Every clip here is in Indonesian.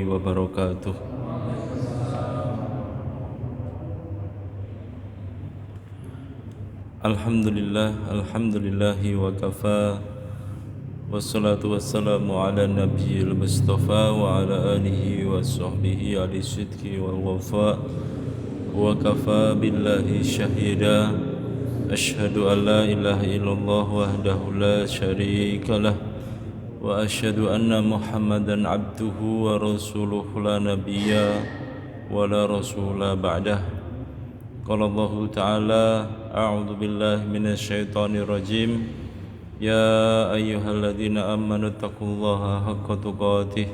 wabarakatuh. Alhamdulillahi wa kafa. Wassalatu wassalamu ala nabiyil mustafa wa ala alihi wa sahbihi ali sidki wal wafa. Wa kafa billahi syahida. Ashhadu an la ilaha illallah wahdahu la syarika lah. Wa ashhadu anna Muhammadan abduhu wa rasuluhu la nabiyya wa la rasula ba'dah. Qala Allah Ta'ala a'udzu billahi minasy syaithanir rajim. Ya ayyuhalladzina amanu taqullaha haqqa tuqatih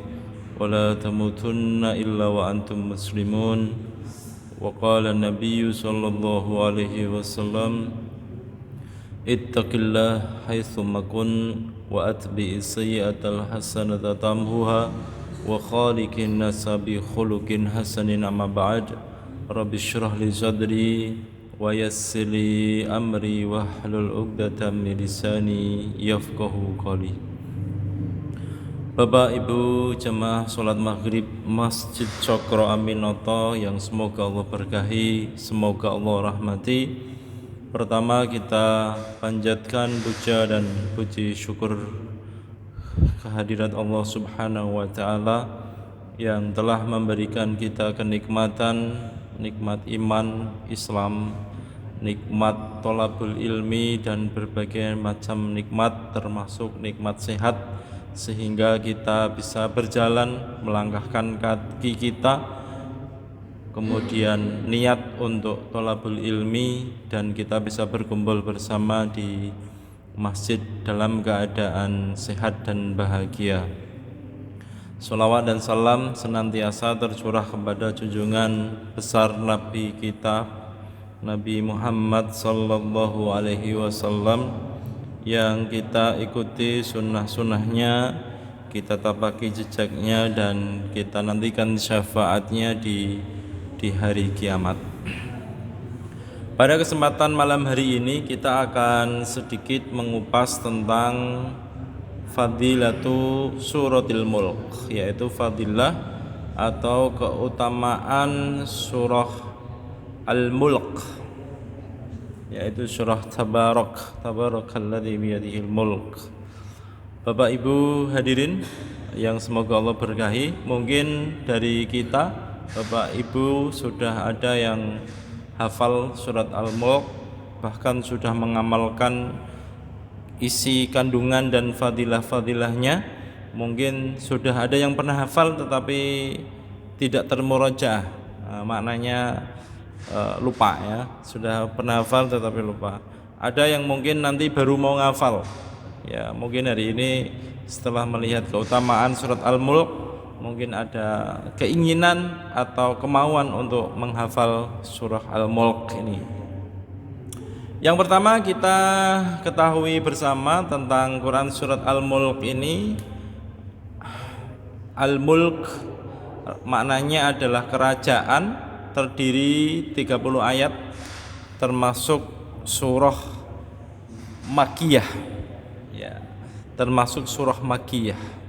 wa la tamutunna illa wa antum muslimun. Wa qala an-nabiyyu sallallahu alaihi wasallam ittaqillah haitsu makun wa atbi'is sayyi'atal hasanata tamhuha wa khaliqin nasa bi khuluqin hasanin amma ba'd. Rabbi shrah li sadri wa yassir li amri wahlul 'uqdatam min lisani yafqahu qawli. Bapak Ibu jemaah salat maghrib Masjid Cokro Aminoto yang semoga Allah berkahi, semoga Allah rahmati. Pertama kita panjatkan puja dan puji syukur kehadirat Allah Subhanahu wa taala yang telah memberikan kita kenikmatan, nikmat iman, Islam, nikmat thalabul ilmi dan berbagai macam nikmat termasuk nikmat sehat sehingga kita bisa berjalan melangkahkan kaki kita, kemudian niat untuk thalabul ilmi dan kita bisa berkumpul bersama di masjid dalam keadaan sehat dan bahagia. Salawat dan salam senantiasa tercurah kepada junjungan besar Nabi kita Nabi Muhammad sallallahu alaihi wasallam yang kita ikuti sunnah-sunnahnya, kita tapaki jejaknya dan kita nantikan syafaatnya di hari kiamat. Pada kesempatan malam hari ini kita akan sedikit mengupas tentang Fadilatu Suratil Mulk, yaitu fadilah atau keutamaan surah Al-Mulk, yaitu surah Tabarakalladzi biyadihil mulk. Bapak Ibu hadirin yang semoga Allah berkahi, mungkin dari kita Bapak Ibu sudah ada yang hafal surat Al-Mulk, bahkan sudah mengamalkan isi kandungan dan fadilah-fadilahnya. Mungkin sudah ada yang pernah hafal tetapi tidak termurojaah, maknanya lupa ya. Sudah pernah hafal tetapi lupa. Ada yang mungkin nanti baru mau ngafal ya, mungkin hari ini setelah melihat keutamaan surat Al-Mulk mungkin ada keinginan atau kemauan untuk menghafal surah Al-Mulk ini. Yang pertama kita ketahui bersama tentang Quran surat Al-Mulk ini. Al-Mulk maknanya adalah kerajaan, terdiri 30 ayat, termasuk surah Makkiyah ya, termasuk surah Makkiyah.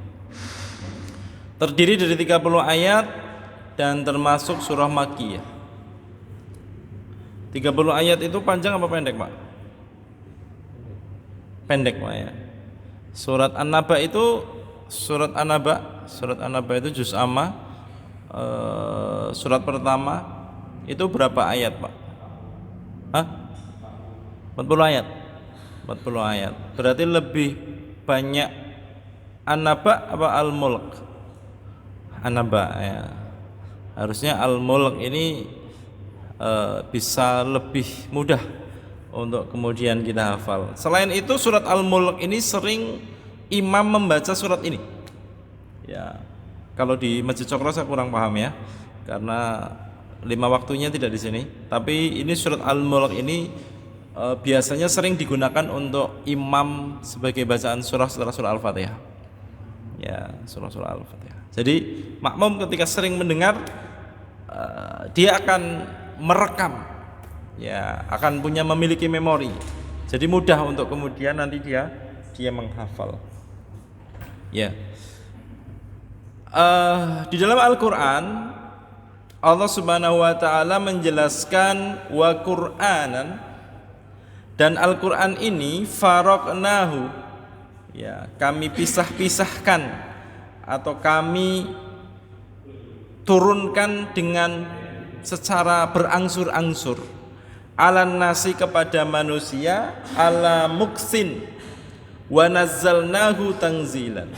Terdiri dari 30 ayat dan termasuk surah Makkiyah. 30 ayat itu panjang apa pendek, Pak? Pendek, Pak ya. Surat An-Naba itu surat An-Naba itu juz amma, surat pertama itu berapa ayat, Pak? Hah? 40 ayat. 40 ayat. Berarti lebih banyak An-Naba apa Al-Mulk? An-Naba ya. Harusnya Al-Mulk ini bisa lebih mudah untuk kemudian kita hafal. Selain itu surat Al-Mulk ini sering imam membaca surat ini. Ya, kalau di Masjid Cokro saya kurang paham ya, karena 5 waktunya tidak di sini. Tapi ini surat Al-Mulk ini biasanya sering digunakan untuk imam sebagai bacaan surah setelah surah Al-Fatihah. Ya, surah Al-Fatihah. Jadi makmum ketika sering mendengar dia akan merekam, ya, akan memiliki memori. Jadi mudah untuk kemudian nanti dia menghafal. Ya. Di dalam Al-Qur'an Allah Subhanahu wa taala menjelaskan wa Qur'anan, dan Al-Qur'an ini faraqnahu, ya, kami pisah-pisahkan atau kami turunkan dengan secara berangsur-angsur alan nasi kepada manusia ala muksin wa nazzalnahu tanzilan,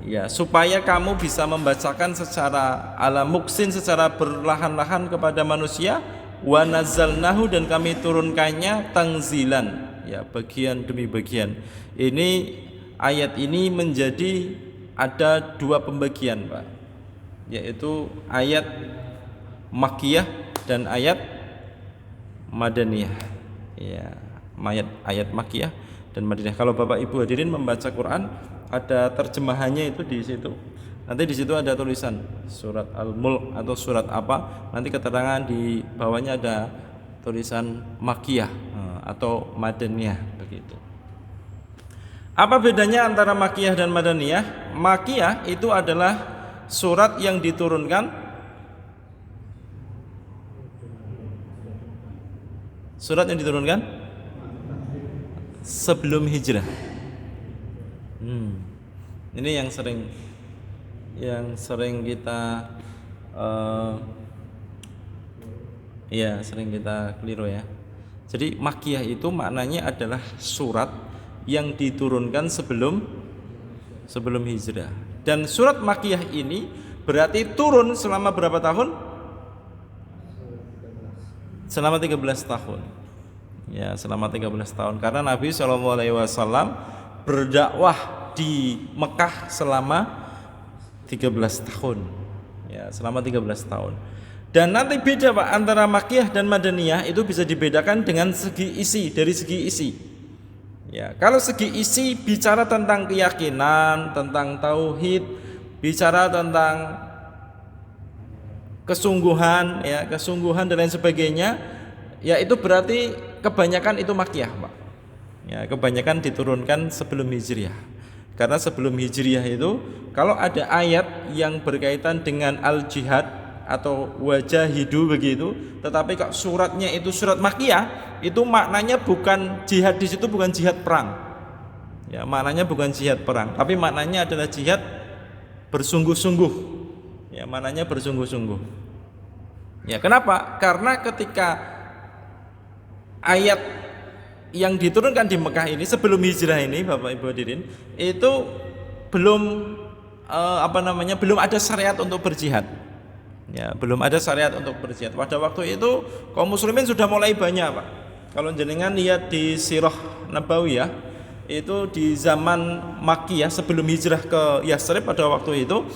ya, supaya kamu bisa membacakan secara ala muksin, secara berlahan-lahan kepada manusia, wa nazzalnahu, dan kami turunkannya tanzilan, ya, bagian demi bagian. Ini ayat ini menjadi ada dua pembagian, Pak, yaitu ayat Makkiyah dan ayat Madaniyah, ya, ayat Makkiyah dan Madaniyah. Kalau Bapak Ibu hadirin membaca Quran, ada terjemahannya itu di situ. Nanti di situ ada tulisan surat Al-Mulk atau surat apa. Nanti keterangan di bawahnya ada tulisan Makkiyah atau Madaniyah, begitu. Apa bedanya antara Makkiyah dan Madaniyah? Makkiyah itu adalah surat yang diturunkan sebelum hijrah. Ini yang sering kita sering kita keliru, ya. Jadi Makkiyah itu maknanya adalah surat yang diturunkan sebelum hijrah. Dan surat Makkiyah ini berarti turun selama berapa tahun? Selama 13 tahun. Ya, selama 13 tahun, karena Nabi SAW berdakwah di Mekah selama 13 tahun. Ya, selama 13 tahun. Dan nanti beda, Pak, antara Makkiyah dan Madaniyah itu bisa dibedakan dengan segi isi, dari segi isi. Ya, kalau segi isi bicara tentang keyakinan, tentang tauhid, bicara tentang kesungguhan dan lain sebagainya, ya, itu berarti kebanyakan itu Makkiyah, Pak. Ya, kebanyakan diturunkan sebelum hijriah. Karena sebelum hijriah itu kalau ada ayat yang berkaitan dengan al-jihad atau wajahidu begitu, tetapi kok suratnya itu surat Makkiyah, itu maknanya bukan jihad, di situ bukan jihad perang. Ya, maknanya bukan jihad perang, tapi maknanya adalah jihad bersungguh-sungguh. Ya, maknanya bersungguh-sungguh. Ya, kenapa? Karena ketika ayat yang diturunkan di Mekah ini sebelum hijrah ini, Bapak Ibu hadirin, itu belum belum ada syariat untuk berjihad. Ya, belum ada syariat untuk berjihad. Pada waktu itu kaum muslimin sudah mulai banyak, Pak. Kalau jenengan lihat di Sirah Nabawiyah, itu di zaman Makkiyah sebelum hijrah ke Yasrib pada waktu itu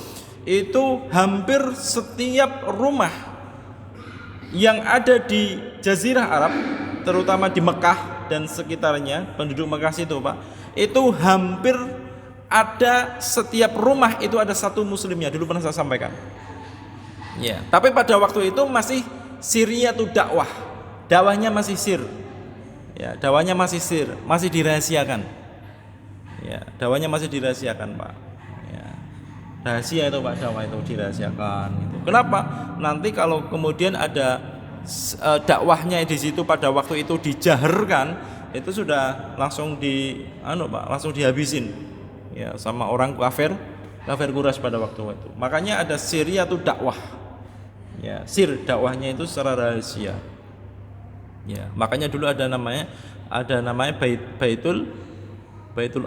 hampir setiap rumah yang ada di Jazirah Arab, terutama di Mekah dan sekitarnya, penduduk Mekah itu, Pak, itu hampir ada, setiap rumah itu ada satu muslimnya. Dulu pernah saya sampaikan. Ya, tapi pada waktu itu masih siriyatu dakwah. Dakwahnya masih sir. Ya, dakwahnya masih sir, masih dirahasiakan. Ya, dakwahnya masih dirahasiakan, Pak. Rahasia itu, Pak, dakwah itu dirahasiakan gitu. Kenapa? Nanti kalau kemudian ada dakwahnya di situ pada waktu itu dijaharkan, itu sudah langsung langsung dihabisin, ya, sama orang kafir Quraisy pada waktu itu. Makanya ada siriyatu dakwah. Ya, sir dakwahnya itu secara rahasia. Ya, makanya dulu ada namanya Baitul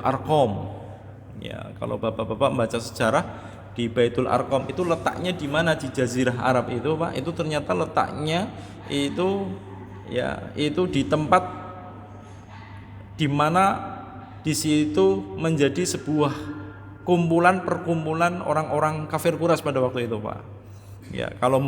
Arqam. Ya, kalau bapak-bapak membaca sejarah, di Baitul Arqam itu letaknya di mana di Jazirah Arab itu, Pak, itu ternyata letaknya itu di tempat di mana di situ menjadi sebuah perkumpulan orang-orang kafir Quraisy pada waktu itu, Pak. Ya, kalau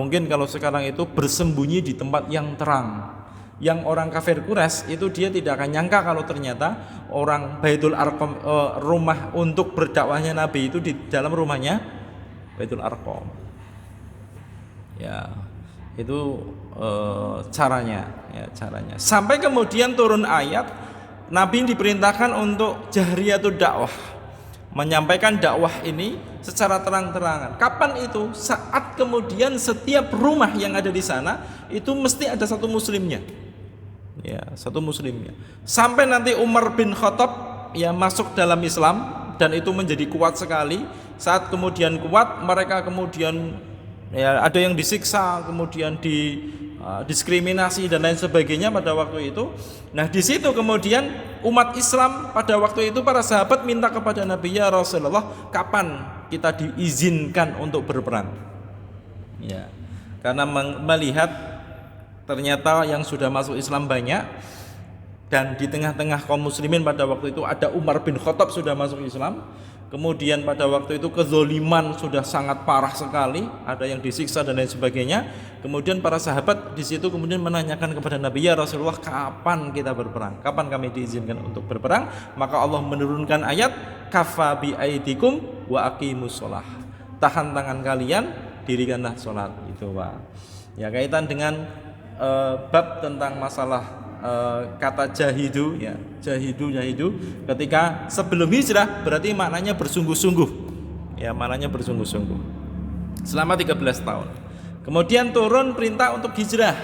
sekarang itu bersembunyi di tempat yang terang. Yang orang kafir Quraisy itu dia tidak akan nyangka kalau ternyata orang Baitul Arqam, rumah untuk berdakwahnya Nabi itu di dalam rumahnya Baitul Arqam. Ya, itu caranya. Sampai kemudian turun ayat, Nabi diperintahkan untuk jahriyatud dakwah, menyampaikan dakwah ini secara terang-terangan. Kapan itu? Saat kemudian setiap rumah yang ada di sana itu mesti ada satu muslimnya. Ya, satu muslimnya. Sampai nanti Umar bin Khattab ya masuk dalam Islam dan itu menjadi kuat sekali. Saat kemudian kuat, mereka kemudian ya ada yang disiksa, kemudian diskriminasi dan lain sebagainya pada waktu itu. Nah, di situ kemudian umat Islam pada waktu itu para sahabat minta kepada Nabi, ya Rasulullah, kapan kita diizinkan untuk berperang? Ya. Karena melihat ternyata yang sudah masuk Islam banyak, dan di tengah-tengah kaum muslimin pada waktu itu ada Umar bin Khattab sudah masuk Islam. Kemudian pada waktu itu kezoliman sudah sangat parah sekali, ada yang disiksa dan lain sebagainya. Kemudian para sahabat di situ kemudian menanyakan kepada Nabi, ya Rasulullah, kapan kita berperang? Kapan kami diizinkan untuk berperang? Maka Allah menurunkan ayat, kafa bi aidikum wa aqimus shalah. Tahan tangan kalian, dirikanlah salat. Itu, Pak. Ya, kaitan dengan bab tentang masalah kata jahidu, ya, jahidu ketika sebelum hijrah berarti maknanya bersungguh-sungguh, ya, maknanya bersungguh-sungguh selama 13 tahun. Kemudian turun perintah untuk hijrah,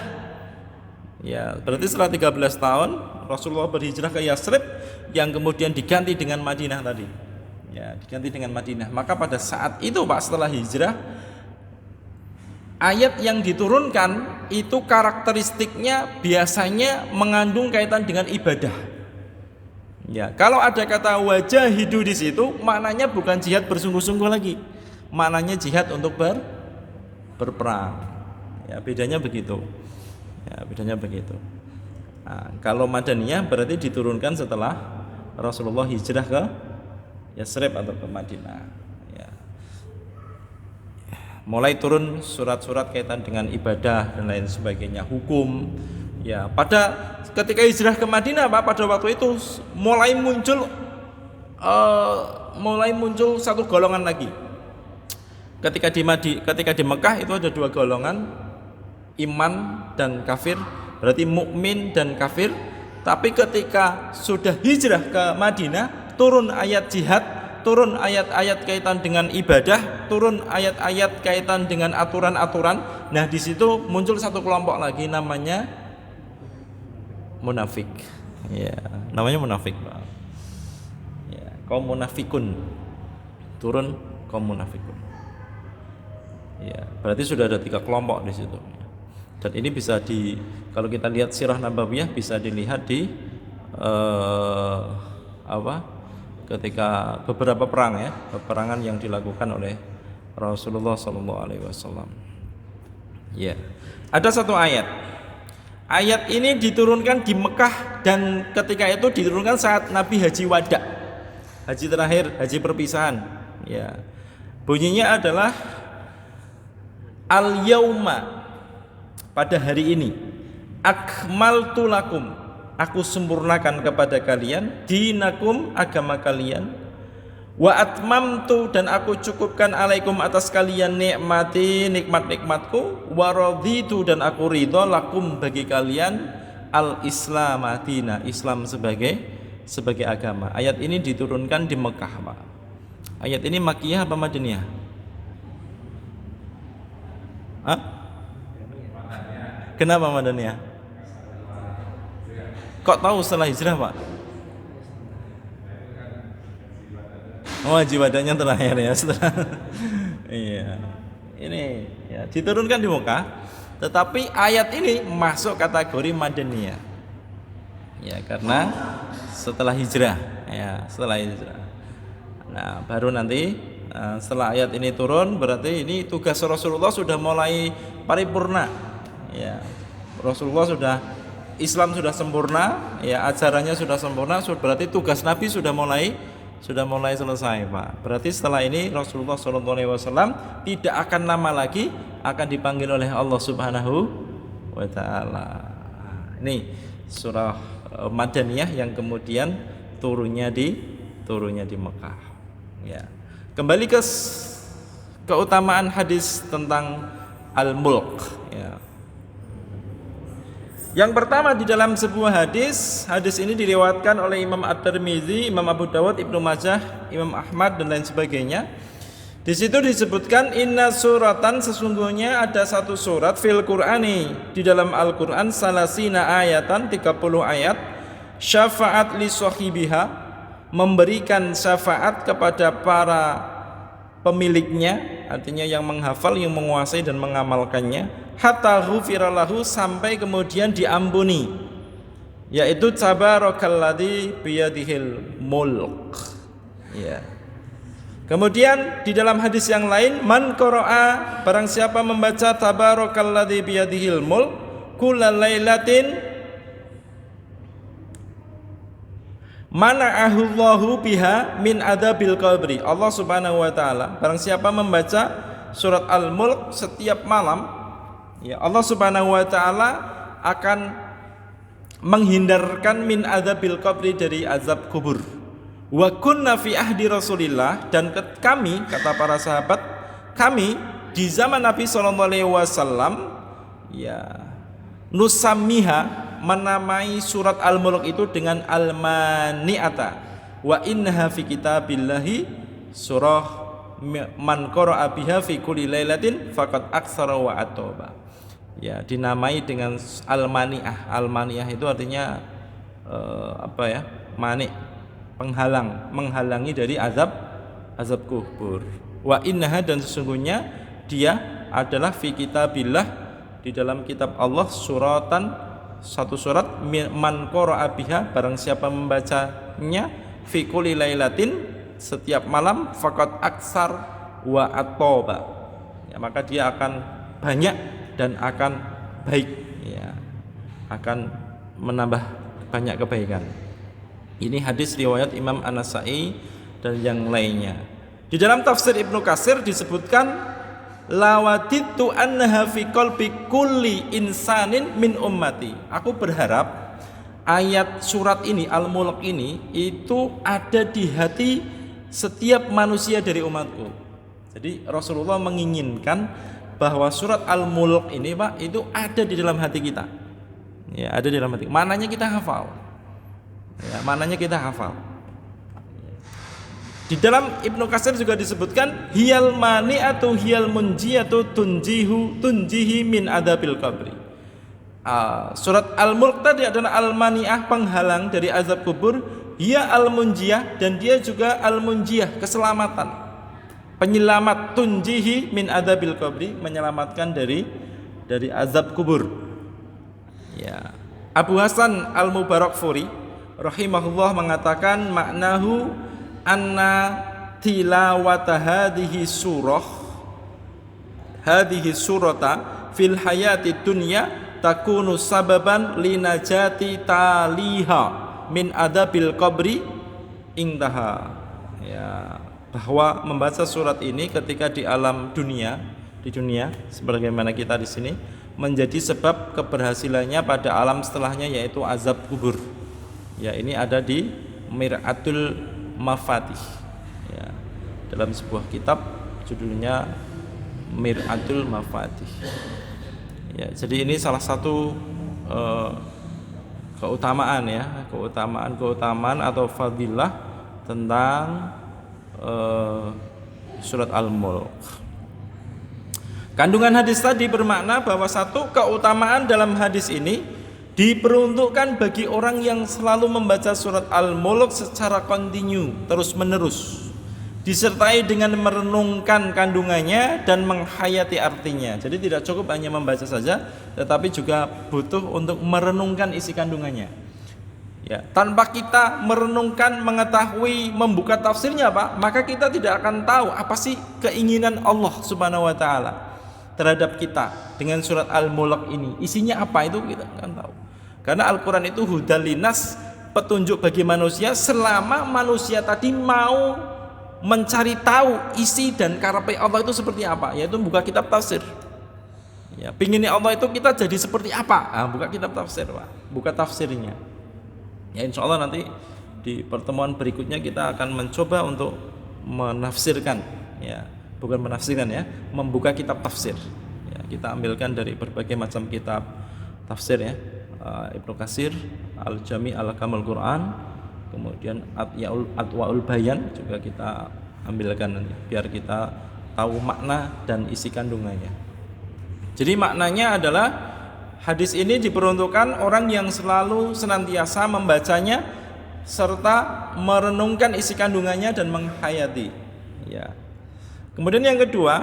ya, berarti setelah 13 tahun Rasulullah berhijrah ke Yasrib yang kemudian diganti dengan Madinah tadi, ya, diganti dengan Madinah. Maka pada saat itu, Pak, setelah hijrah, ayat yang diturunkan itu karakteristiknya biasanya mengandung kaitan dengan ibadah. Ya, kalau ada kata wajahidu di situ, maknanya bukan jihad bersungguh-sungguh lagi, maknanya jihad untuk berperang. Ya, bedanya begitu. Ya, bedanya begitu. Nah, kalau Madaniyah berarti diturunkan setelah Rasulullah hijrah ke Yasrib atau ke Madinah. Mulai turun surat-surat kaitan dengan ibadah dan lain sebagainya, hukum. Ya, pada ketika hijrah ke Madinah, Pak, pada waktu itu mulai muncul satu golongan lagi. Ketika di Mekah itu ada dua golongan, iman dan kafir, berarti mukmin dan kafir. Tapi ketika sudah hijrah ke Madinah, turun ayat jihad, turun ayat-ayat kaitan dengan ibadah, turun ayat-ayat kaitan dengan aturan-aturan. Nah, di situ muncul satu kelompok lagi namanya munafik. Ya, namanya munafik, Pak. Ya, kaum munafikun. Turun kaum munafikun. Ya, berarti sudah ada 3 kelompok di situ. Dan ini bisa kalau kita lihat sirah nabawiyah bisa dilihat di ketika beberapa perang, ya, peperangan yang dilakukan oleh Rasulullah SAW. Ya, ada satu ayat. Ayat ini diturunkan di Mekah dan ketika itu diturunkan saat Nabi haji wada, haji terakhir, haji perpisahan. Ya, bunyinya adalah al-yauma, pada hari ini, akmaltu lakum, aku sempurnakan kepada kalian, dinakum, agama kalian, wa atmamtu, dan aku cukupkan alaikum, atas kalian, nikmati, nikmat-nikmatku, wa raditu, dan aku ridho, lakum, bagi kalian, al-islam dina, Islam sebagai agama. Ayat ini diturunkan di Mekah, Pak. Ayat ini Makkiyah apa Madaniyah? Hah? Kenapa Madaniyah? Kok tahu setelah hijrah, Pak? Oh, haji wadanya terakhir, ya, setelah. Iya. Ini ya diturunkan di Mekah, tetapi ayat ini masuk kategori Madaniyah. Ya, karena setelah hijrah, ya, setelah hijrah. Nah, baru nanti setelah ayat ini turun, berarti ini tugas Rasulullah sudah mulai paripurna. Ya, Rasulullah Islam sudah sempurna, ya, ajarannya sudah sempurna, berarti tugas Nabi sudah mulai selesai, Pak. Berarti setelah ini Rasulullah SAW tidak akan lama lagi akan dipanggil oleh Allah Subhanahu wa Ta'ala. Ini surah Madaniyah yang kemudian turunnya di Mekah. Ya. Kembali ke keutamaan hadis tentang al-mulk, ya. Yang pertama di dalam sebuah hadis ini diriwayatkan oleh Imam At-Tirmidzi, Imam Abu Dawud, Ibnu Majah, Imam Ahmad dan lain sebagainya. Di situ disebutkan inna suratan, sesungguhnya ada satu surat fil Qur'ani, di dalam Al-Qur'an, salasina ayatan, 30 ayat, syafaat li sahibiha, memberikan syafaat kepada para pemiliknya, artinya yang menghafal, yang menguasai dan mengamalkannya, hatta ghufira lahu, sampai kemudian diampuni, yaitu tabarakalladzi biyadihil mulk. Ya. Kemudian di dalam hadis yang lain, man qara'a, barang siapa membaca tabarakalladzi biyadihil mulk kullal lailatin mana'ahu Allahu biha min adabil qabri. Allah Subhanahu wa taala, barang siapa membaca surat Al-Mulk setiap malam, ya, Allah Subhanahu wa taala akan menghindarkan min adzabil qabri, dari azab kubur. Wa kunna fi ahdi Rasulillah, dan kami, kata para sahabat, kami di zaman Nabi sallallahu alaihi wasallam, ya, nusammiha, menamai surat Al-Mulk itu dengan Al-Mani'ata, wa innaha fi kitabillahi surah man qara'a biha fi kulli lailatin faqad aksara wa atoba. Ya, dinamai dengan Al-Mani'ah. Al-Mani'ah itu artinya mani', penghalang, menghalangi dari azab kubur. Wa innaha, dan sesungguhnya dia adalah fi kitabillah, di dalam kitab Allah, suratan, satu surat, man qara'a biha, barang siapa membacanya, fi kulli lailatin, setiap malam, faqad aksar wa atoba, ya, maka dia akan banyak dan akan baik, ya, akan menambah banyak kebaikan. Ini hadis riwayat Imam An-Nasa'i dan yang lainnya. Di dalam tafsir Ibnu Katsir disebutkan, lawaditu annaha fi qalbi kulli insanin min ummati. Aku berharap ayat surat ini, Al-Mulk ini, itu ada di hati setiap manusia dari umatku. Jadi Rasulullah menginginkan bahwa surat Al-Mulk ini, Pak, itu ada di dalam hati kita. Ya, ada di dalam hati. Mananya kita hafal. Ya, mananya kita hafal. Di dalam Ibnu Katsir juga disebutkan, hiyal mani'atu hiyal munjiyatu tunjihi min adabil qabri. Surat Al-Mulk tadi adalah Al-Mani'ah, penghalang dari azab kubur, hiya al-munjiyah, dan dia juga al-munjiyah, keselamatan, penyelamat, tunjihi min adabil qabri, menyelamatkan dari azab kubur. Ya. Abu Hasan Al-Mubarakfuri rahimahullah mengatakan, maknahu anna tilawata hadhihi surata fil hayati dunya takunu sababan linajati taliha min adabil qabri intaha. Ya, bahwa membaca surat ini ketika di alam dunia, di dunia sebagaimana kita di sini, menjadi sebab keberhasilannya pada alam setelahnya, yaitu azab kubur. Ya, ini ada di Mir'atul Mafatih, ya, dalam sebuah kitab judulnya Mir'atul Mafatih. Ya, jadi ini salah satu keutamaan, ya, keutamaan atau fadilah tentang surat Al-Mulk. Kandungan hadis tadi bermakna bahwa satu keutamaan dalam hadis ini diperuntukkan bagi orang yang selalu membaca surat Al-Mulk secara kontinu, terus menerus, disertai dengan merenungkan kandungannya dan menghayati artinya. Jadi tidak cukup hanya membaca saja, tetapi juga butuh untuk merenungkan isi kandungannya. Ya, tanpa kita merenungkan, mengetahui, membuka tafsirnya, Pak, maka kita tidak akan tahu apa sih keinginan Allah Subhanahu wa taala terhadap kita dengan surat Al-Mulk ini. Isinya apa itu kita akan tahu. Karena Al-Qur'an itu hudal linas, petunjuk bagi manusia, selama manusia tadi mau mencari tahu isi dan karepe Allah itu seperti apa, yaitu buka kitab tafsir. Ya, pinginnya Allah itu kita jadi seperti apa? Buka kitab tafsir, Pak. Buka tafsirnya. Ya, insya Allah nanti di pertemuan berikutnya kita akan mencoba untuk menafsirkan, ya, bukan menafsirkan, ya, membuka kitab tafsir. Ya, kita ambilkan dari berbagai macam kitab tafsir, ya, Ibnu Katsir, Al-Jami' Al-Kamal Quran, kemudian Adwaul Bayan juga kita ambilkan nanti biar kita tahu makna dan isi kandungannya. Jadi maknanya adalah hadis ini diperuntukkan orang yang selalu senantiasa membacanya serta merenungkan isi kandungannya dan menghayati. Ya. Kemudian yang kedua,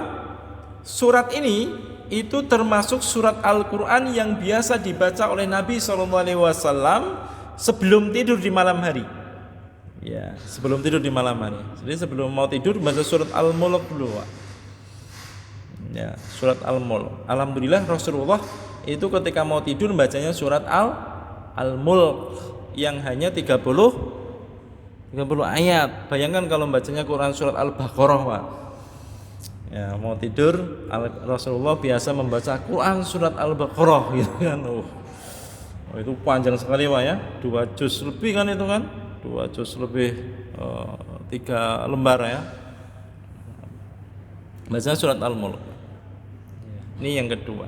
surat ini itu termasuk surat Al-Quran yang biasa dibaca oleh Nabi SAW sebelum tidur di malam hari. Ya, sebelum tidur di malam hari. Jadi sebelum mau tidur baca surat Al-Mulk dulu, Pak. Ya, surat Al-Mulk. Alhamdulillah Rasulullah itu ketika mau tidur bacanya surat Al-Mulk yang hanya 30 ayat. Bayangkan kalau bacanya Quran surat Al-Baqarah, Pak. Ya, mau tidur Rasulullah biasa membaca Quran surat Al-Baqarah gitu kan. Itu panjang sekali, Pak ya. 2 juz lebih kan itu kan? 2 juz lebih 3 lembar ya. Baca surat Al-Mulk. Ini yang kedua.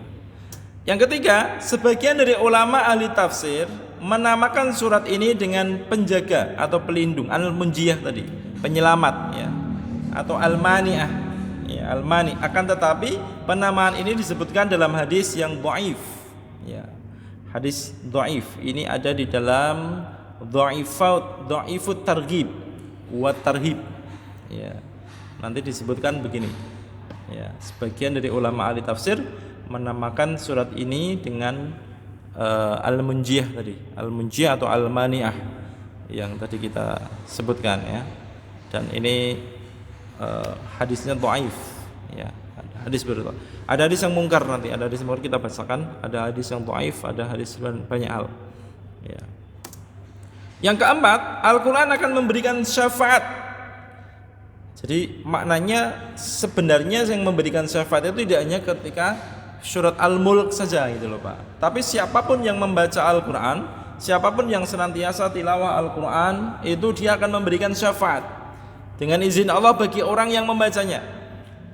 Yang ketiga, sebagian dari ulama ahli tafsir menamakan surat ini dengan penjaga atau pelindung, al-munjiyah tadi, penyelamat ya, atau al-mani'ah. Ya, al-mani. Akan tetapi penamaan ini disebutkan dalam hadis yang dhaif. Ya. Hadis dhaif ini ada di dalam dhaifut targhib wa tarhib. Ya. Nanti disebutkan begini. Ya, sebagian dari ulama ahli tafsir menamakan surat ini dengan al-munjiyah tadi, al-munjiyah atau al-mani'ah yang tadi kita sebutkan ya. Dan ini hadisnya dhaif ya. Hadis berdua. Ada hadis yang mungkar nanti, ada hadis yang mungkar kita bacakan, ada hadis yang dhaif, ada hadis banyak hal. Ya. Yang keempat, Al-Qur'an akan memberikan syafaat. Jadi maknanya sebenarnya yang memberikan syafaat itu tidak hanya ketika surat Al-Mulk saja gitu loh Pak. Tapi siapapun yang membaca Al-Quran, siapapun yang senantiasa tilawah Al-Quran, itu dia akan memberikan syafaat dengan izin Allah bagi orang yang membacanya.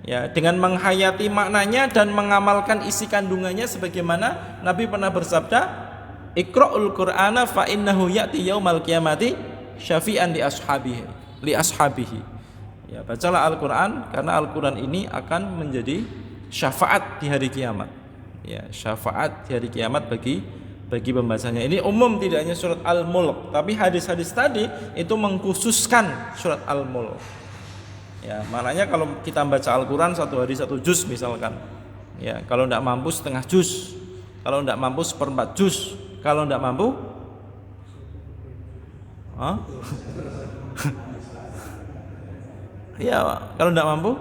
Ya, dengan menghayati maknanya dan mengamalkan isi kandungannya sebagaimana Nabi pernah bersabda, Iqra'ul Qur'ana fa innahu ya'ti yaumal qiyamati syafi'an li ashabihi. Ya, bacalah Al-Quran karena Al-Quran ini akan menjadi syafaat di hari kiamat. Ya, syafaat di hari kiamat bagi pembacanya. Ini umum tidak hanya surat Al-Mulk, tapi hadis-hadis tadi itu mengkhususkan surat Al-Mulk. Ya, maknanya kalau kita baca Al-Quran 1 hari 1 juz misalkan. Ya, kalau tidak mampu setengah juz, kalau tidak mampu 1/4 juz, kalau tidak mampu ya, kalau tidak mampu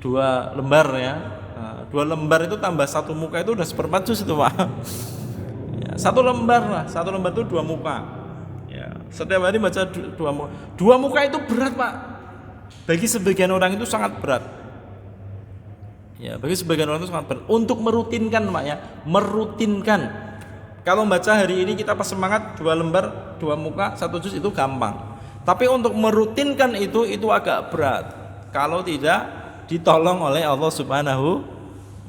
2 lembar ya. Nah, 2 lembar itu tambah 1 muka itu udah 1/4 juz itu Pak. Ya, 1 lembar lah, 1 lembar itu 2 muka. Ya, setiap hari baca 2 muka. 2 muka itu berat Pak. Bagi sebagian orang itu sangat berat. Ya, bagi sebagian orang itu sangat berat. Untuk merutinkan Pak ya, merutinkan. Kalau baca hari ini kita pas semangat 2 lembar, 2 muka, 1 juz itu gampang. Tapi untuk merutinkan itu agak berat kalau tidak ditolong oleh Allah Subhanahu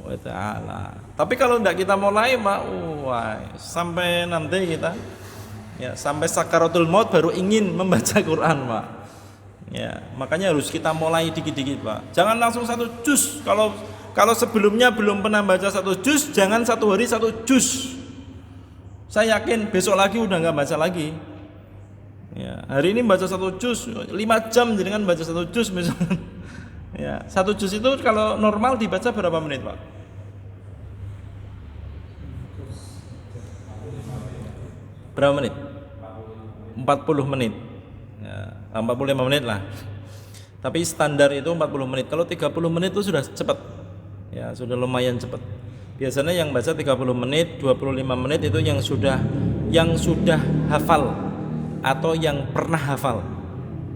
wa taala. Tapi kalau tidak kita mulai, sampai nanti kita ya sampai sakaratul maut baru ingin membaca Quran, Pak. Ya, makanya harus kita mulai dikit-dikit, Pak. Jangan langsung 1 juz. Kalau sebelumnya belum pernah baca 1 juz, jangan 1 hari 1 juz. Saya yakin besok lagi udah enggak baca lagi. Ya, hari ini baca 1 juz, 5 jam jenengan baca 1 juz misalnya. Ya, 1 juz itu kalau normal dibaca berapa menit, Pak? Berapa menit? 40 menit. Ya, 45 menit lah. Tapi standar itu 40 menit. Kalau 30 menit itu sudah cepat. Ya, sudah lumayan cepat. Biasanya yang baca 30 menit, 25 menit itu yang sudah hafal atau yang pernah hafal.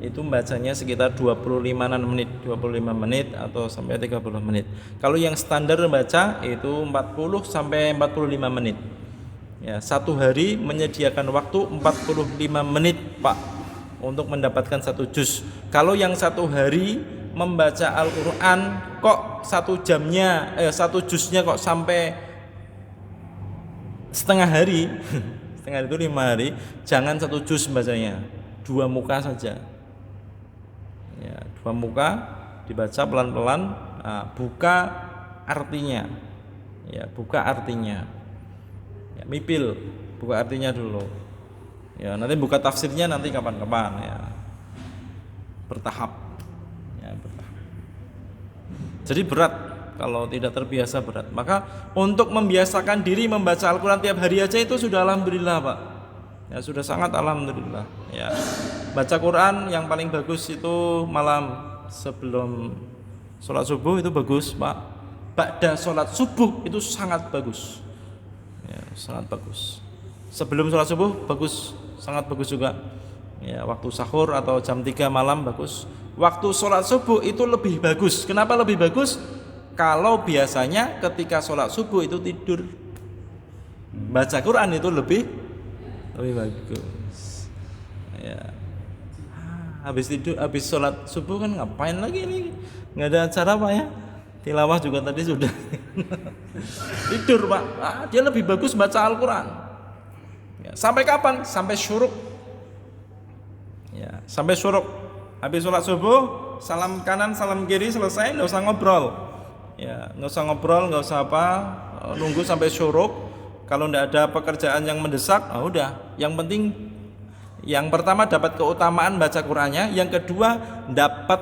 Itu bacanya sekitar 25 menit atau sampai 30 menit. Kalau yang standar baca itu 40 sampai 45 menit. Ya, 1 hari menyediakan waktu 45 menit, Pak, untuk mendapatkan 1 juz. Kalau yang 1 hari membaca Al-Qur'an kok 1 juznya kok sampai setengah hari setengah hari itu 5 hari, jangan 1 juz bacanya, 2 muka saja ya, 2 muka dibaca pelan-pelan. Buka artinya ya, buka artinya ya, mipil buka artinya dulu ya, nanti buka tafsirnya nanti kapan-kapan ya, bertahap ya, bertahap. Jadi berat kalau tidak terbiasa, berat. Maka untuk membiasakan diri membaca Al-Quran tiap hari aja itu sudah alhamdulillah Pak ya, sudah sangat alhamdulillah ya. Baca Quran yang paling bagus itu malam sebelum sholat subuh itu bagus Pak. Ba'da sholat subuh itu sangat bagus ya, sangat bagus. Sebelum sholat subuh bagus, sangat bagus juga ya. Waktu sahur atau jam 3 malam bagus. Waktu sholat subuh itu lebih bagus. Kenapa lebih bagus? Kalau biasanya ketika sholat subuh itu tidur, baca Quran itu lebih bagus ya. Habis tidur, habis sholat subuh kan ngapain lagi ini? Nggak ada acara Pak ya. Tilawah juga tadi sudah tidur Pak. Dia lebih bagus baca Al-Quran ya. Sampai kapan? Sampai syuruk ya, sampai syuruk. Habis sholat subuh, salam kanan salam kiri selesai, nggak usah ngobrol ya, nggak usah ngobrol, nggak usah apa, nunggu sampai syuruk. Kalau nggak ada pekerjaan yang mendesak, udah. Yang penting yang pertama dapat keutamaan baca Qur'annya, yang kedua dapat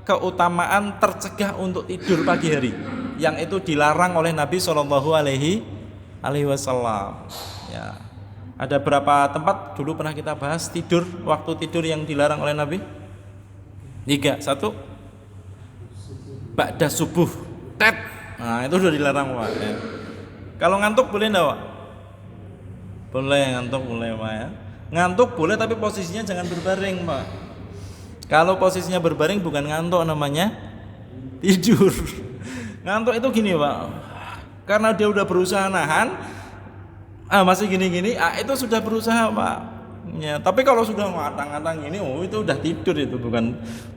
keutamaan tercegah untuk tidur pagi hari, yang itu dilarang oleh Nabi Shallallahu Alaihi Wasallam. Ya, ada berapa tempat dulu pernah kita bahas tidur, waktu tidur yang dilarang oleh Nabi? 3. 1, ba'da subuh, tet. Nah itu sudah dilarang Pak. Ya. Kalau ngantuk boleh enggak Pak? Boleh, ngantuk boleh Pak ya. Ngantuk boleh tapi posisinya jangan berbaring Pak. Kalau posisinya berbaring bukan ngantuk, namanya tidur. Ngantuk itu gini Pak, karena dia udah berusaha nahan, masih gini-gini, itu sudah berusaha Pak ya. Tapi kalau sudah ngatang-ngatang gini, itu udah tidur, itu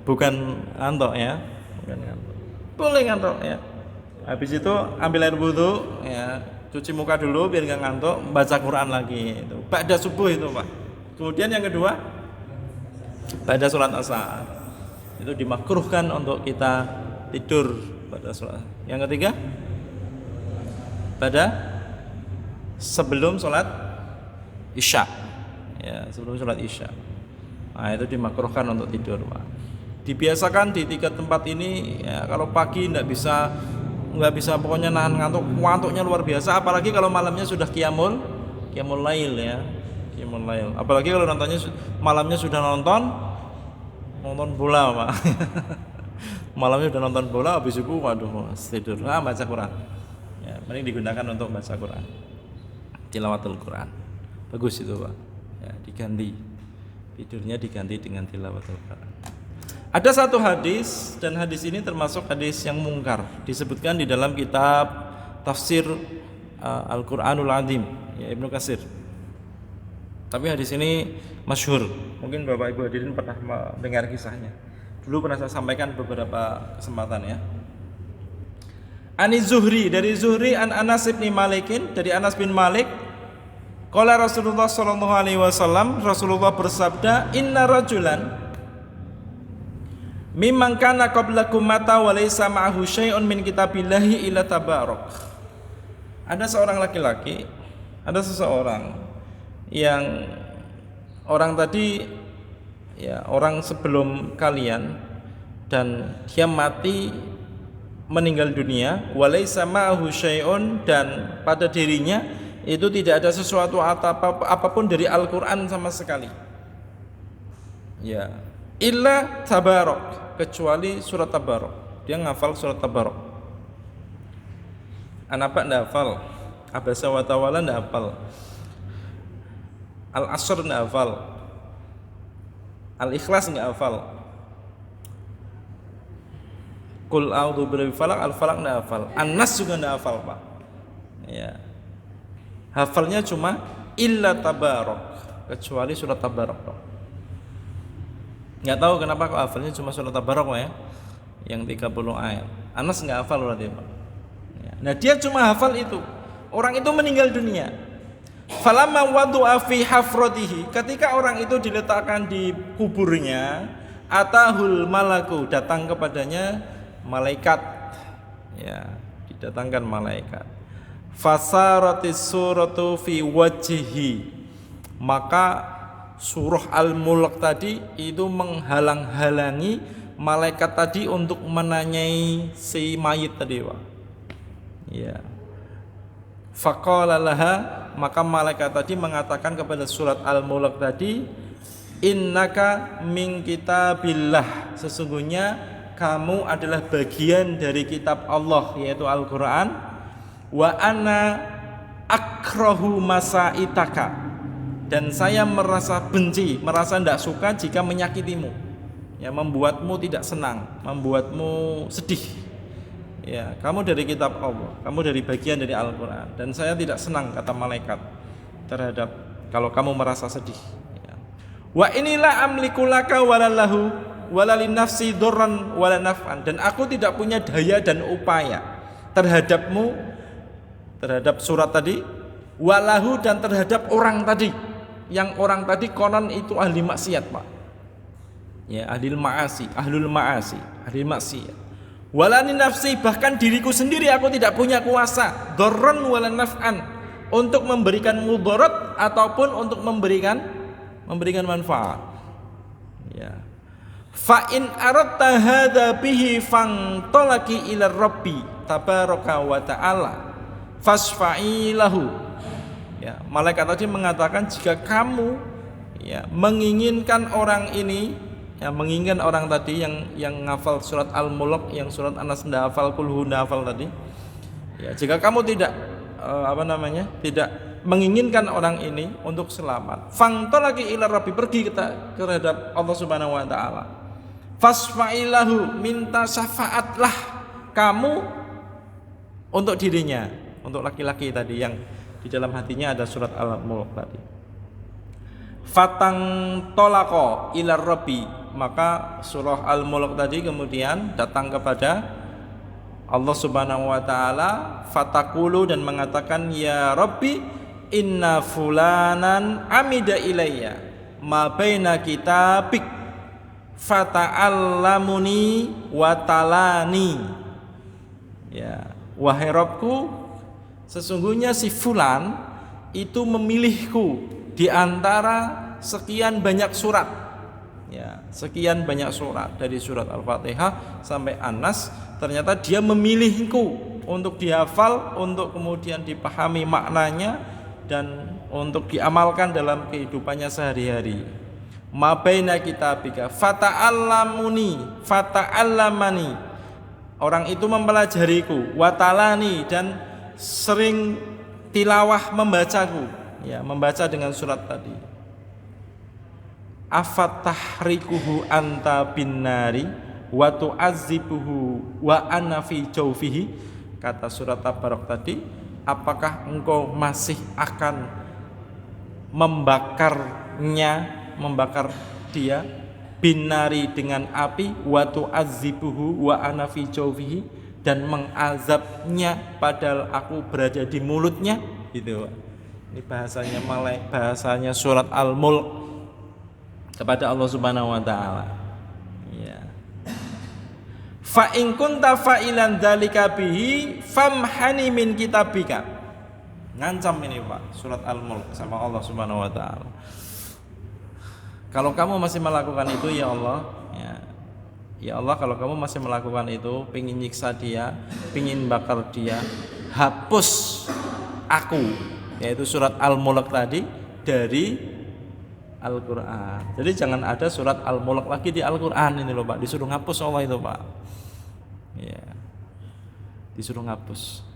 bukan ngantuk ya, bukan ngantuk. Boleh ngantuk ya. Habis itu ambil air wudu ya, cuci muka dulu biar nggak ngantuk, baca Quran lagi itu. Ba'da subuh itu Pak. Kemudian yang kedua, pada sholat asar itu dimakruhkan untuk kita tidur pada sholat. Yang ketiga, pada sebelum sholat isya ya, sebelum sholat isya. Nah itu dimakruhkan untuk tidur Pak. Dibiasakan di 3 tempat ini ya. Kalau pagi nggak bisa pokoknya nahan ngantuknya luar biasa. Apalagi kalau malamnya sudah qiyamul lail ya, qiyamul lail. Apalagi kalau nontonnya malamnya sudah nonton bola Pak. Malamnya sudah nonton bola, habis itu waduh tidur, baca Quran ya, mending digunakan untuk baca Quran, tilawatul Quran, bagus itu Pak ya. Diganti tidurnya, diganti dengan tilawatul Quran. Ada satu hadis, dan hadis ini termasuk hadis yang mungkar, disebutkan di dalam kitab tafsir Al-Quranul Azim ya, Ibnu Katsir. Tapi hadis ini masyhur, mungkin Bapak Ibu hadirin pernah mendengar kisahnya. Dulu pernah saya sampaikan beberapa kesempatan ya. Ani Zuhri, dari Zuhri an Anas bin Malikin, dari Anas bin Malik, qala Rasulullah sallallahu alaihi wasallam, Rasulullah bersabda, inna rajulan mimman kana qablakum mata wa laysa ma'ahu syai'un min kitabillahi illa tabarak. Ada seorang laki-laki, ada seseorang yang orang tadi ya, orang sebelum kalian, dan dia mati meninggal dunia, walaysa ma'ahu syai'un, dan pada dirinya itu tidak ada sesuatu apapun dari Al-Qur'an sama sekali ya, illa tabarak, kecuali surat Tabarak. Dia ngafal surat Tabarak. Anak enggak hafal, Abasa wa Tawalla enggak hafal, Al-Asr enggak hafal, Al-Ikhlas enggak hafal, Qul a'udzu birabbil falaq, Al-Falaq enggak hafal, An-Nas juga enggak hafal Pak ya. Hafalnya cuma illa Tabarak, kecuali surat Tabarak Pak. Enggak tahu kenapa kok hafalnya cuma surat Tabarak Pak ya, yang 30 ayat. Anas enggak hafal berarti Pak ya. Nah dia cuma hafal itu. Orang itu meninggal dunia, Falamma wadu'a fi hafratihi, ketika orang itu diletakkan di kuburnya, atahul malaku, datang kepadanya malaikat. Ya, didatangkan malaikat. Fasaratis suratu fi wajhihi, maka surah Al-Mulk tadi itu menghalang-halangi malaikat tadi untuk menanyai si mayit tadi, Pak. Ya. Faqala laha, maka malaikat tadi mengatakan kepada surat Al-Mulk tadi, innaka min kitabillah, sesungguhnya kamu adalah bagian dari kitab Allah, yaitu Al-Qur'an. Wa ana akrahu masaitaka, dan saya merasa benci, merasa tidak suka jika menyakitimu, ya, membuatmu tidak senang, membuatmu sedih. Ya, kamu dari kitab Allah, kamu dari bagian dari Al-Quran, dan saya tidak senang, kata malaikat, terhadap kalau kamu merasa sedih. Ya. Wa inilah amliku laka walalahu walalin nafsi durran wala naf'an, dan aku tidak punya daya dan upaya terhadapmu, terhadap surat tadi, walahu, dan terhadap orang tadi, yang orang tadi konon itu ahli maksiat, Pak. Ya, ahlul ma'asi, ahli maksiat. Walani nafsi, bahkan diriku sendiri aku tidak punya kuasa, dzarran wala naf'an, untuk memberikan mudarat ataupun untuk memberikan manfaat. Ya. Fa in aradta hadza bihi fantolaki ila rabbi tabaraka wa ta'ala fasfa'i lahu. Ya, malaikat tadi mengatakan, jika kamu, ya, menginginkan orang ini, ya, menginginkan orang tadi yang ngafal surat Al-Mulk, yang surat Anas ndak hafal, Qul ndak hafal tadi, ya, jika kamu tidak tidak menginginkan orang ini untuk selamat, fangtolaki ila rabbi, pergi terhadap Allah Subhanahu wa taala, fasfa'ilahu, minta syafaatlah kamu untuk dirinya, untuk laki-laki tadi yang di dalam hatinya ada surat Al-Mulk tadi. Fatang tolako ilar rabbi, maka surah Al-Mulk tadi kemudian datang kepada Allah Subhanahu wa taala, fatakulu, dan mengatakan, ya Rabbi, inna fulanan amida ilayya ma baina kitabik fata'allamuni wa talani. Ya, wahai Rabbku, sesungguhnya si fulan itu memilihku di antara sekian banyak surat, ya, sekian banyak surat dari surat Al-Fatihah sampai An-Nas, ternyata dia memilihku untuk dihafal, untuk kemudian dipahami maknanya dan untuk diamalkan dalam kehidupannya sehari-hari. Ma baina kitabika fata'allamani, orang itu mempelajariku, watalani, dan sering tilawah membacaku, ya, membaca dengan surat tadi. Afatahrikuhu anta binnari wa tu'azzibuhu wa ana fi jawfihi, kata surat Tabarak tadi, apakah engkau masih akan membakar dia binnari, dengan api, wa tu'azzibuhu wa ana fi jawfihi, dan mengazabnya padahal aku berada di mulutnya, gitu. Ini bahasanya surat Al-Mulk kepada Allah Subhanahu wa taala. Ya. Fa in kunta fa'ilan dzalika bihi famhani min kitabika. Ngancam ini, Pak, surat Al-Mulk sama Allah Subhanahu wa taala. Kalau kamu masih melakukan itu, ya Allah, ya Allah, kalau kamu masih melakukan itu, pingin nyiksa dia, pingin bakar dia, hapus aku, yaitu surat Al-Mulk tadi, dari Al-Quran. Jadi jangan ada surat Al-Mulk lagi di Al-Quran ini loh, Pak. Disuruh ngapus Allah itu, Pak. Ya, disuruh ngapus.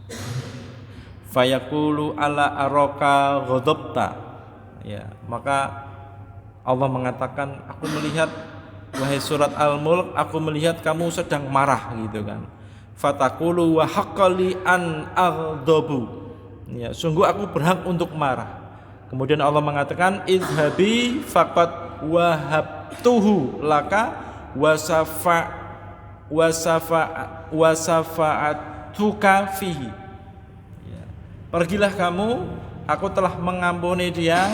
Fayaqulu ala araka ghadabta. Ya, maka Allah mengatakan, aku melihat, wahai surat Al-Mulk, aku melihat kamu sedang marah, gitu kan. Fataqulu wa haqqali an aghdabu. Ya, sungguh aku berhak untuk marah. Kemudian Allah mengatakan, izhabi faqad wahabtuhu laka wasafa'atuka fihi. Ya. Pergilah kamu, aku telah mengampuni dia,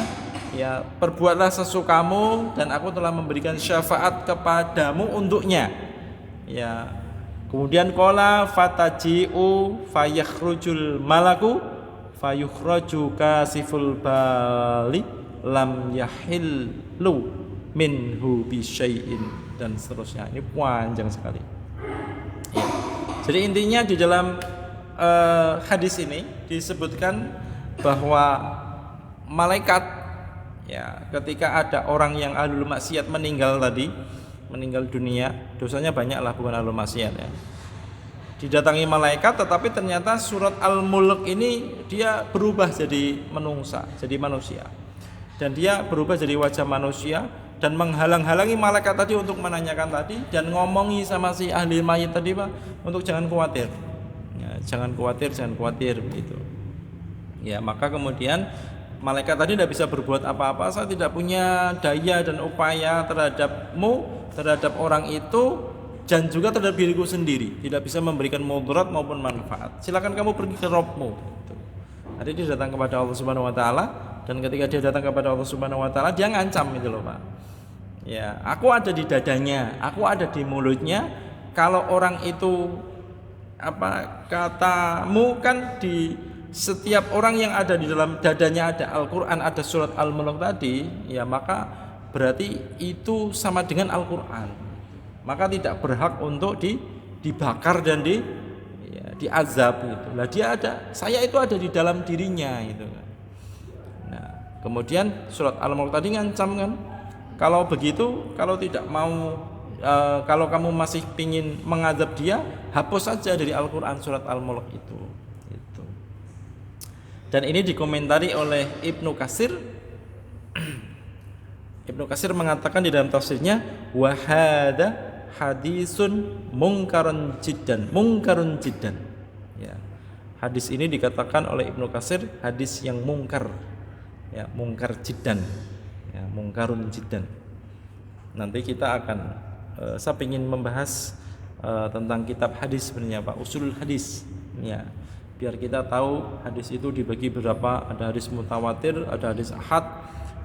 ya perbuatlah sesukamu, dan aku telah memberikan syafaat kepadamu untuknya. Ya, kemudian qala fataji'u fayakhrujul malaku fayukhraju kasiful bali lam yahillu minhu bisyai'in, dan seterusnya. Ini panjang sekali. Ya. Jadi intinya di dalam hadis ini disebutkan bahwa malaikat, ya, ketika ada orang yang ahlul maksiat meninggal dunia, dosanya banyak lah, bukan ahlul maksiat ya, didatangi malaikat, tetapi ternyata surat Al-Mulk ini dia berubah jadi menungsa, jadi manusia, dan dia berubah jadi wajah manusia dan menghalang-halangi malaikat tadi untuk menanyakan tadi, dan ngomongi sama si ahli mayit tadi, Pak, untuk jangan khawatir, ya, jangan khawatir begitu. Ya, maka kemudian malaikat tadi tidak bisa berbuat apa-apa, saya tidak punya daya dan upaya terhadap orang itu, dan juga terhadap diriku sendiri, tidak bisa memberikan mudarat maupun manfaat. Silakan kamu pergi ke Rabbmu. Jadi dia datang kepada Allah Subhanahu wa taala, dan ketika dia datang kepada Allah Subhanahu wa taala, dia ngancam itu loh, Pak. Ya, aku ada di dadanya, aku ada di mulutnya. Kalau orang itu, apa katamu kan, di setiap orang yang ada di dalam dadanya ada Al-Quran, ada surat Al-Mulk tadi, ya maka berarti itu sama dengan Al-Quran, maka tidak berhak untuk dibakar dan diazab gitu. Lah saya itu ada di dalam dirinya gitu kan. Nah, kemudian surat Al-Mulk tadi ngancam kan, kalau begitu, kalau tidak mau, kalau kamu masih pingin mengazab dia, hapus saja dari Al-Quran surat Al-Mulk itu. Dan ini dikomentari oleh Ibnu Katsir. Ibnu Katsir mengatakan di dalam tafsirnya, wa hadza hadisun munkarun jiddan. Ya. Hadis ini dikatakan oleh Ibnu Katsir hadis yang mungkar. Ya, mungkar jiddan. Ya, mungkarun jiddan. Nanti kita akan saya ingin membahas tentang kitab hadis sebenarnya, Pak, usulul hadis. Ya. Biar kita tahu hadis itu dibagi berapa, ada hadis mutawatir, ada hadis ahad.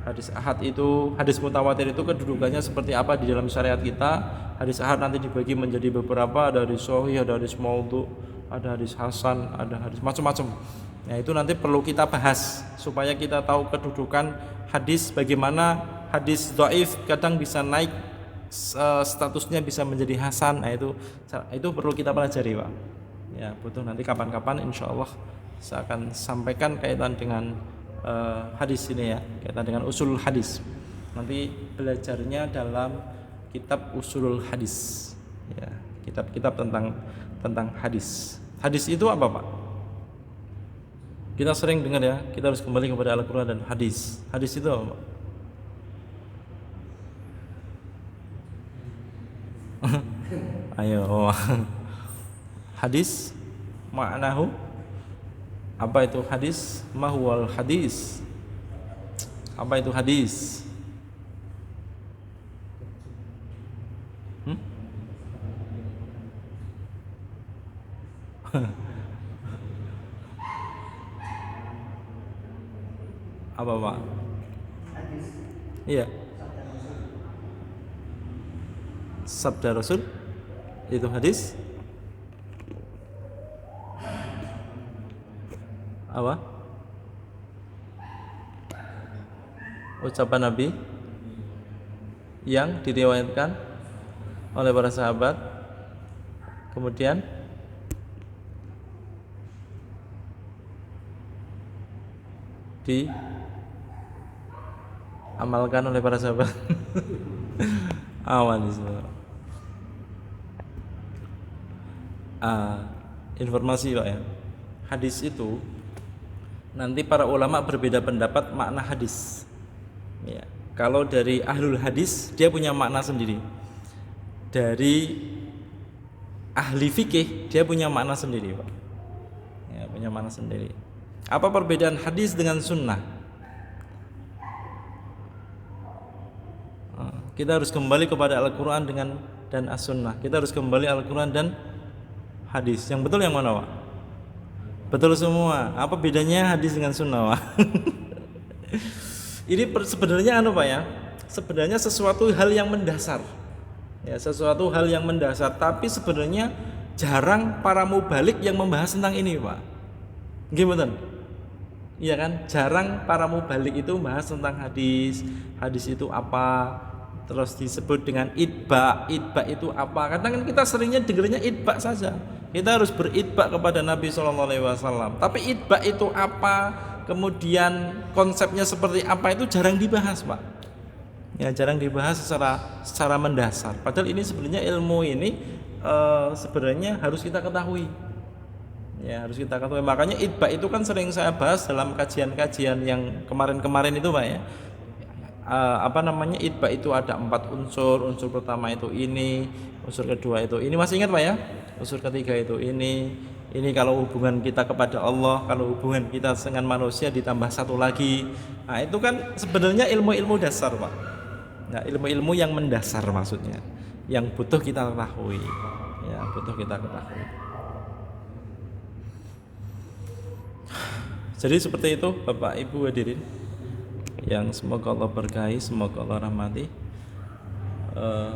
Hadis mutawatir itu kedudukannya seperti apa di dalam syariat kita. Hadis ahad nanti dibagi menjadi beberapa, ada hadis sahih, ada hadis maudhu, ada hadis hasan, ada hadis macam-macam. Nah, itu nanti perlu kita bahas supaya kita tahu kedudukan hadis, bagaimana hadis dhaif kadang bisa naik statusnya bisa menjadi hasan. Nah, itu perlu kita pelajari, Pak. Ya, butuh nanti kapan-kapan insya Allah saya akan sampaikan kaitan dengan hadis ini ya, kaitan dengan usul hadis. Nanti belajarnya dalam kitab usulul hadis, ya, kitab-kitab tentang hadis. Hadis itu apa, Pak? Kita sering dengar ya, kita harus kembali kepada Al-Quran dan hadis. Hadis itu apa, Pak? Ayo. Hadis maknahu, apa itu hadis? Mahwal hadis, apa itu hadis? Apa, Pak? Iya, sabda Rasul itu hadis. Apa? Ucapan Nabi yang diriwayatkan oleh para sahabat, kemudian diamalkan oleh para sahabat. Awan informasi, Pak, ya. Hadis itu nanti para ulama berbeda pendapat makna hadis. Ya, kalau dari ahlul hadis dia punya makna sendiri. Dari ahli fikih dia punya makna sendiri, Pak. Ya, punya makna sendiri. Apa perbedaan hadis dengan sunnah? Kita harus kembali kepada Al-Quran dan As-Sunnah. Kita harus kembali Al-Quran dan hadis. Yang betul yang mana, Pak? Betul semua. Apa bedanya hadis dengan sunnah, Pak? Ini sebenarnya Pak ya. Sebenarnya sesuatu hal yang mendasar. Ya, sesuatu hal yang mendasar, tapi sebenarnya jarang para mubalik yang membahas tentang ini, Pak. Gimana? Iya kan? Jarang para mubalik itu membahas tentang hadis. Hadis itu apa? Terus disebut dengan itba. Itba itu apa? Kadang kan kita seringnya dengarnya itba saja. Kita harus beritba kepada Nabi SAW. Tapi itba itu apa? Kemudian konsepnya seperti apa itu jarang dibahas, Pak. Ya, jarang dibahas secara mendasar. Padahal ini sebenarnya ilmu ini sebenarnya harus kita ketahui. Ya, harus kita ketahui. Makanya itba itu kan sering saya bahas dalam kajian-kajian yang kemarin-kemarin itu, Pak ya. Itba itu ada 4 unsur. Unsur pertama itu ini, unsur kedua itu ini, masih ingat Pak ya? Unsur ketiga itu ini kalau hubungan kita kepada Allah, kalau hubungan kita dengan manusia ditambah satu lagi. Nah, itu kan sebenarnya ilmu-ilmu dasar, Pak. Nah, ilmu-ilmu yang mendasar maksudnya, yang butuh kita ketahui. Ya, butuh kita ketahui. Jadi seperti itu Bapak Ibu hadirin yang semoga Allah berkahi, semoga Allah rahmati.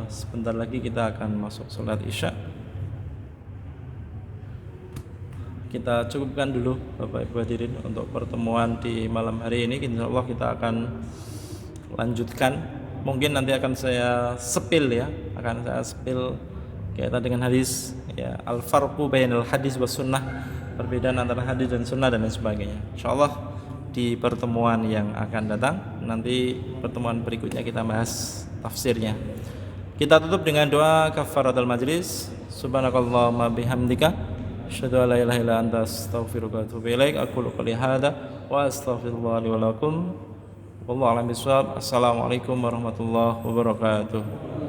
Sebentar lagi kita akan masuk sholat isya. Kita cukupkan dulu Bapak Ibu hadirin untuk pertemuan di malam hari ini. Insyaallah kita akan lanjutkan. Mungkin nanti akan saya sepil kaitan dengan hadis ya, al-farqu bainal hadis was sunnah, perbedaan antara hadis dan sunnah dan lain sebagainya. Insyaallah di pertemuan yang akan datang, nanti pertemuan berikutnya kita bahas tafsirnya. Kita tutup dengan doa kafaratul majlis. Subhanakallahumma bihamdika asyhadu an la ilaha illa anta astaghfiruka wa atubu ilaik. Aqulu qouli hadza wa astaghfirullah li wa lakum. Wallahu a'lam bishawab. Assalamualaikum warahmatullahi wabarakatuh.